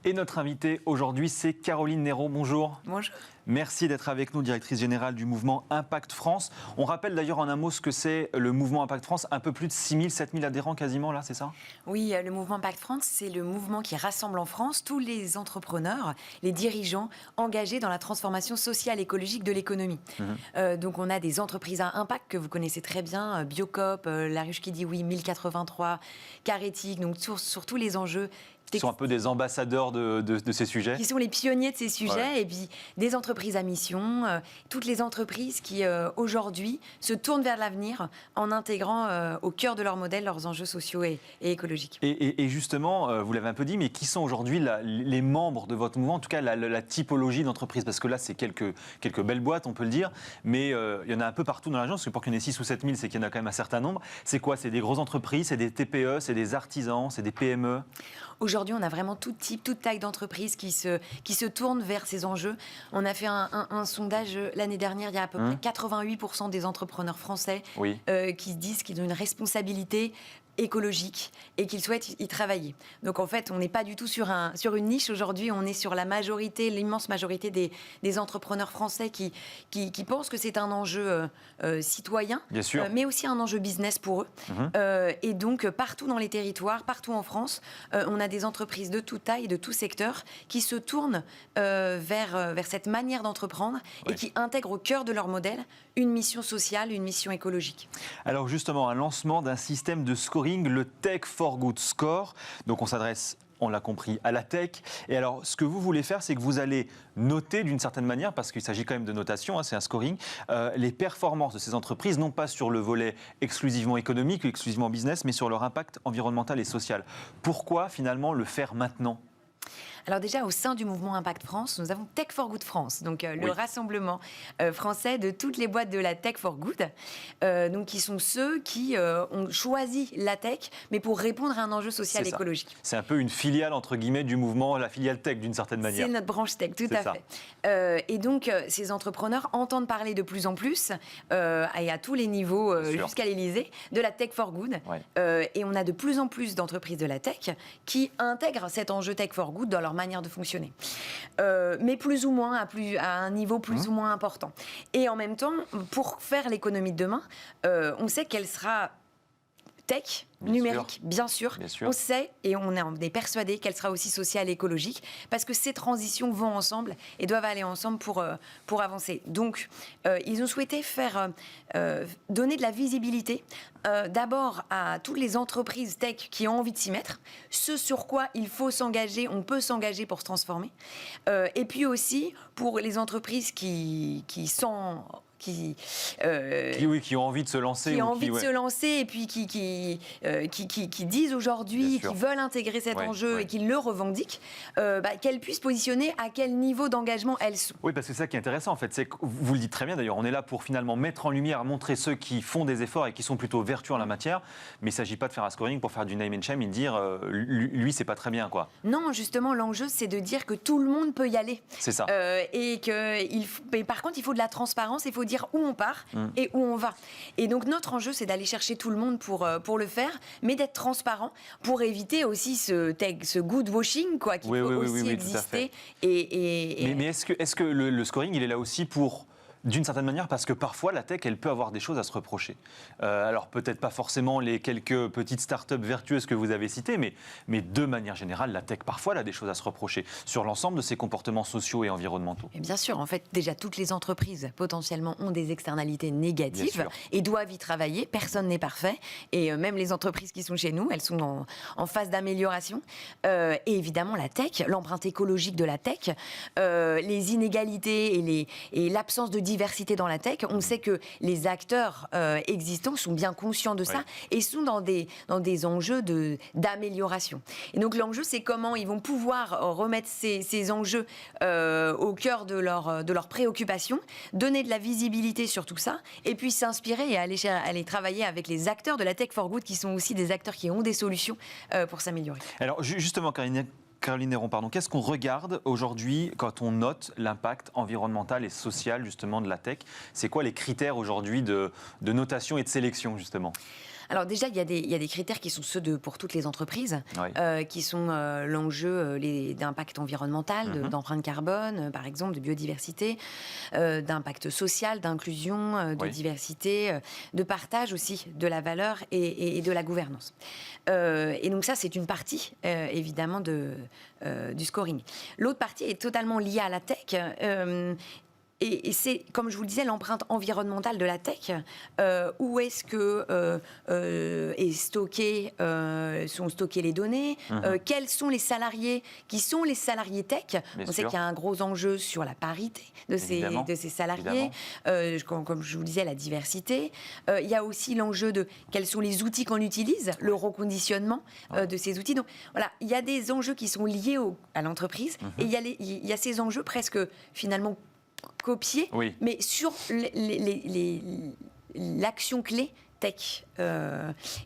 Et notre invitée aujourd'hui, c'est Caroline Néraud. Bonjour. Bonjour. Merci d'être avec nous, directrice générale du mouvement Impact France. On rappelle d'ailleurs en un mot ce que c'est le mouvement Impact France. Un peu plus de 6 000, 7 000 adhérents quasiment là, c'est ça? Oui, le mouvement Impact France, c'est le mouvement qui rassemble en France tous les entrepreneurs, les dirigeants engagés dans la transformation sociale et écologique de l'économie. Donc on a des entreprises à impact que vous connaissez très bien, Biocop, La Ruche qui dit oui, 1083, Carétique, donc sur tous les enjeux. Qui sont un peu des ambassadeurs de ces sujets. Qui sont les pionniers de ces sujets, ouais. Et puis des entreprises à mission, toutes les entreprises qui aujourd'hui se tournent vers l'avenir en intégrant au cœur de leur modèle leurs enjeux sociaux et écologiques. Et justement, vous l'avez un peu dit, mais qui sont aujourd'hui les membres de votre mouvement, en tout cas la typologie d'entreprise? Parce que là, c'est quelques belles boîtes, on peut le dire, mais il y en a un peu partout dans l'agence, parce que pour qu'il y en ait 6 ou 7 000, c'est qu'il y en a quand même un certain nombre. C'est quoi? C'est des grosses entreprises, c'est des TPE, c'est des artisans, c'est des PME? Aujourd'hui, on a vraiment tout type, toute taille d'entreprise qui se tournent vers ces enjeux. On a fait un sondage l'année dernière, il y a à peu près 88% des entrepreneurs français qui disent qu'ils ont une responsabilité écologique et qu'ils souhaitent y travailler. Donc en fait, on n'est pas du tout sur une niche aujourd'hui, on est sur la majorité, l'immense majorité des entrepreneurs français qui pensent que c'est un enjeu citoyen, bien sûr. Mais aussi un enjeu business pour eux. Et donc partout dans les territoires, partout en France, on a des entreprises de toute taille, de tout secteur qui se tournent vers cette manière d'entreprendre et qui intègrent au cœur de leur modèle une mission sociale, une mission écologique. Alors justement, un lancement d'un système de scoring, le Tech for Good Score. Donc on s'adresse, on l'a compris, à la tech. Et alors, ce que vous voulez faire, c'est que vous allez noter d'une certaine manière, parce qu'il s'agit quand même de notation, c'est un scoring, les performances de ces entreprises, non pas sur le volet exclusivement économique ou exclusivement business, mais sur leur impact environnemental et social. Pourquoi finalement le faire maintenant ? Alors déjà, au sein du mouvement Impact France, nous avons Tech for Good France, donc le rassemblement français de toutes les boîtes de la Tech for Good, donc qui sont ceux qui ont choisi la tech, mais pour répondre à un enjeu social et écologique. C'est un peu une filiale, entre guillemets, du mouvement, la filiale tech, d'une certaine manière. C'est notre branche tech, tout à fait. Et donc, ces entrepreneurs entendent parler de plus en plus, et à tous les niveaux, jusqu'à l'Élysée, de la Tech for Good. Et on a de plus en plus d'entreprises de la tech qui intègrent cet enjeu Tech for Good dans leur manière de fonctionner, mais plus ou moins à un niveau plus ou moins important. Et en même temps, pour faire l'économie de demain, on sait qu'elle sera tech, numérique, bien sûr. On sait et on est persuadé qu'elle sera aussi sociale et écologique parce que ces transitions vont ensemble et doivent aller ensemble pour avancer. Donc, ils ont souhaité donner de la visibilité d'abord à toutes les entreprises tech qui ont envie de s'y mettre, ce sur quoi il faut s'engager, on peut s'engager pour se transformer, et puis aussi pour les entreprises qui ont envie de se lancer. Qui ont envie de se lancer et puis qui disent aujourd'hui, qui veulent intégrer cet enjeu et qui le revendiquent, qu'elles puissent positionner à quel niveau d'engagement elles sont. Oui, parce que c'est ça qui est intéressant en fait, c'est que vous le dites très bien d'ailleurs, on est là pour finalement mettre en lumière, montrer ceux qui font des efforts et qui sont plutôt vertueux en la matière, mais il ne s'agit pas de faire un scoring pour faire du name and shame et de dire lui c'est pas très bien quoi. Non, justement l'enjeu c'est de dire que tout le monde peut y aller. C'est ça. Mais par contre il faut de la transparence, il faut dire où on part et où on va. Et donc notre enjeu c'est d'aller chercher tout le monde pour le faire, mais d'être transparent pour éviter aussi ce good washing quoi, qui peut aussi exister. Mais est-ce que le scoring il est là aussi pour, d'une certaine manière, parce que parfois la tech elle peut avoir des choses à se reprocher. Alors peut-être pas forcément les quelques petites startups vertueuses que vous avez citées, mais de manière générale la tech parfois elle a des choses à se reprocher sur l'ensemble de ses comportements sociaux et environnementaux. Et bien sûr, en fait déjà toutes les entreprises potentiellement ont des externalités négatives et doivent y travailler, personne n'est parfait et même les entreprises qui sont chez nous, elles sont en phase d'amélioration. Et évidemment la tech, l'empreinte écologique de la tech, les inégalités et l'absence de diversité dans la tech, on sait que les acteurs existants sont bien conscients de ça et sont dans des enjeux d'amélioration. Et donc l'enjeu, c'est comment ils vont pouvoir remettre ces enjeux au cœur de leurs préoccupations, donner de la visibilité sur tout ça, et puis s'inspirer et aller travailler avec les acteurs de la Tech for Good, qui sont aussi des acteurs qui ont des solutions pour s'améliorer. Alors justement, Caroline Néraud, qu'est-ce qu'on regarde aujourd'hui quand on note l'impact environnemental et social justement de la tech? C'est quoi les critères aujourd'hui de notation et de sélection justement? Alors déjà, il y a des critères qui sont ceux pour toutes les entreprises, qui sont l'enjeu d'impact environnemental, d'empreinte carbone, par exemple, de biodiversité, d'impact social, d'inclusion, de diversité, de partage aussi de la valeur et de la gouvernance. Et donc ça, c'est une partie, évidemment, du scoring. L'autre partie est totalement liée à la tech. Et c'est, comme je vous le disais, l'empreinte environnementale de la tech. Où est-ce que sont stockées les données, quels sont les salariés qui sont les salariés tech. On sait qu'il y a un gros enjeu sur la parité de ces salariés, comme je vous le disais, la diversité. Il y a aussi l'enjeu de quels sont les outils qu'on utilise, le reconditionnement de ces outils. Donc voilà, il y a des enjeux qui sont liés à l'entreprise, et il y a ces enjeux presque finalement copier, mais sur l'action clé tech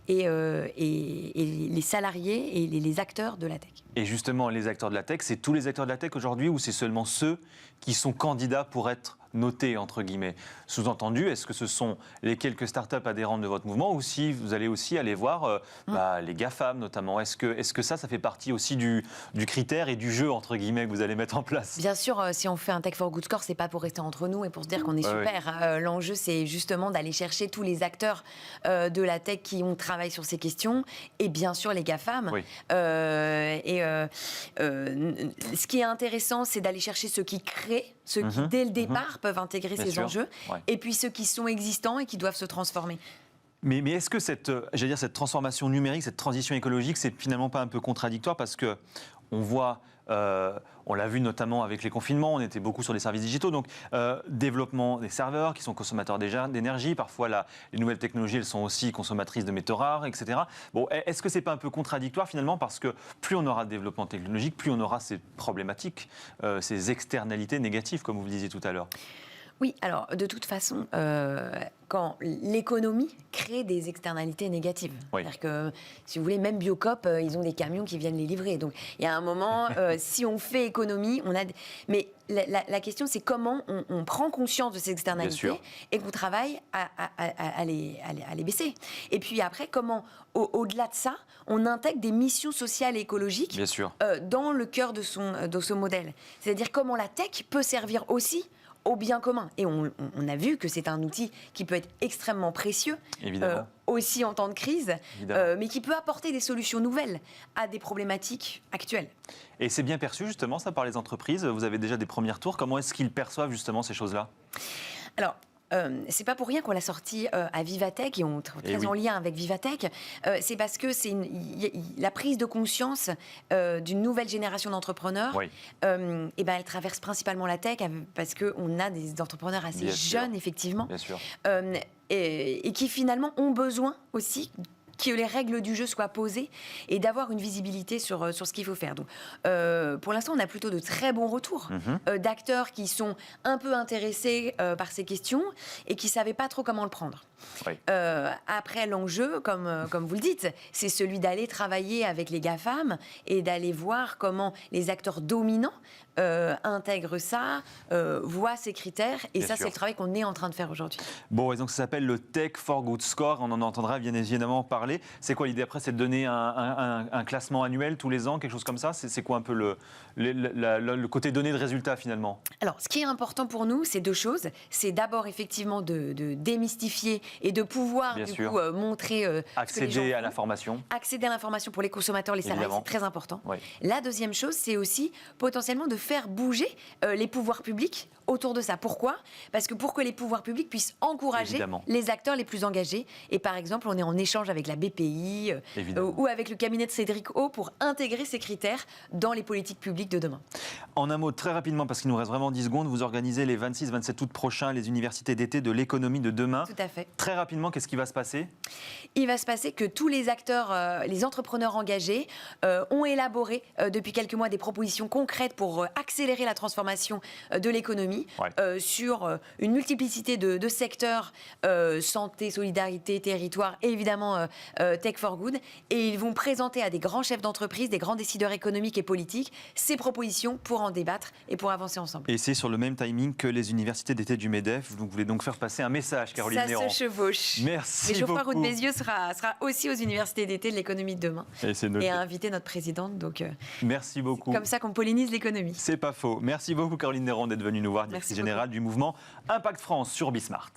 et les salariés et les acteurs de la tech. Et justement, les acteurs de la tech, c'est tous les acteurs de la tech aujourd'hui ou c'est seulement ceux qui sont candidats pour être notés, entre guillemets? Sous-entendu, est-ce que ce sont les quelques startups adhérentes de votre mouvement ou si vous allez aussi aller voir les GAFAM notamment? Est-ce que ça fait partie aussi du critère et du jeu, entre guillemets, que vous allez mettre en place? Bien sûr, si on fait un Tech for Good Score, c'est pas pour rester entre nous et pour se dire qu'on est super. L'enjeu, c'est justement d'aller chercher tous les acteurs de la tech qui ont travaillé sur ces questions et bien sûr les GAFAM. Ce qui est intéressant, c'est d'aller chercher ceux qui créent, ceux qui, dès le départ, peuvent intégrer ces enjeux, et puis ceux qui sont existants et qui doivent se transformer. Mais est-ce que cette transformation numérique, cette transition écologique, c'est finalement pas un peu contradictoire parce que on voit, on l'a vu notamment avec les confinements, on était beaucoup sur les services digitaux, donc développement des serveurs qui sont consommateurs d'énergie, parfois les nouvelles technologies elles sont aussi consommatrices de métaux rares, etc. Bon, est-ce que c'est pas un peu contradictoire finalement parce que plus on aura de développement technologique, plus on aura ces problématiques, ces externalités négatives comme vous le disiez tout à l'heure? Oui, alors de toute façon, quand l'économie crée des externalités négatives. C'est-à-dire que, si vous voulez, même Biocop, ils ont des camions qui viennent les livrer. Donc il y a un moment, si on fait économie, on a... Mais la question, c'est comment on prend conscience de ces externalités et qu'on travaille à les baisser. Et puis après, comment, au-delà de ça, on intègre des missions sociales et écologiques dans le cœur de ce modèle. C'est-à-dire comment la tech peut servir aussi au bien commun. Et on a vu que c'est un outil qui peut être extrêmement précieux, aussi en temps de crise, mais qui peut apporter des solutions nouvelles à des problématiques actuelles. Et c'est bien perçu justement ça par les entreprises? Vous avez déjà des premiers retours? Comment est-ce qu'ils perçoivent justement ces choses-là? Alors, c'est pas pour rien qu'on l'a sorti à Vivatech et on est très en lien avec Vivatech. C'est parce que c'est la prise de conscience d'une nouvelle génération d'entrepreneurs. Et ben elle traverse principalement la tech parce qu'on a des entrepreneurs assez jeunes effectivement, et qui finalement ont besoin aussi que les règles du jeu soient posées et d'avoir une visibilité sur ce qu'il faut faire. Donc, pour l'instant, on a plutôt de très bons retours d'acteurs qui sont un peu intéressés par ces questions et qui ne savaient pas trop comment le prendre. Après, l'enjeu, comme vous le dites, c'est celui d'aller travailler avec les GAFAM et d'aller voir comment les acteurs dominants intègrent ça, voient ces critères. Et ça, c'est le travail qu'on est en train de faire aujourd'hui. Bon, et donc ça s'appelle le Tech for Good Score. On en entendra bien évidemment parler. C'est quoi l'idée après? C'est de donner un classement annuel tous les ans, quelque chose comme ça? C'est quoi un peu le côté données de résultats finalement? Alors, ce qui est important pour nous, c'est deux choses. C'est d'abord effectivement de démystifier et de pouvoir montrer accéder à l'information. Accéder à l'information pour les consommateurs, les salariés, c'est très important. La deuxième chose, c'est aussi potentiellement de faire bouger les pouvoirs publics autour de ça. Pourquoi? Parce que pour que les pouvoirs publics puissent encourager les acteurs les plus engagés. Et par exemple, on est en échange avec la BPI ou avec le cabinet de Cédric O pour intégrer ces critères dans les politiques publiques de demain. En un mot, très rapidement, parce qu'il nous reste vraiment 10 secondes, vous organisez les 26-27 août prochains les universités d'été de l'économie de demain. Tout à fait. Très rapidement, qu'est-ce qui va se passer? Il va se passer que tous les acteurs, les entrepreneurs engagés ont élaboré depuis quelques mois des propositions concrètes pour accélérer la transformation de l'économie sur une multiplicité de secteurs, santé, solidarité, territoire et évidemment Tech for Good. Et ils vont présenter à des grands chefs d'entreprise, des grands décideurs économiques et politiques, ces propositions pour en débattre et pour avancer ensemble. Et c'est sur le même timing que les universités d'été du MEDEF. Vous voulez donc faire passer un message, Caroline Néran. Ça se chevauche. Merci Mais Geoffroy beaucoup. Roux de Bézieux sera aussi aux universités d'été de l'économie de demain. Et c'est noté. Et a invité notre présidente. Donc, merci beaucoup. C'est comme ça qu'on pollinise l'économie. C'est pas faux. Merci beaucoup Caroline Néron d'être venue nous voir, directrice générale du mouvement Impact France sur Bismart.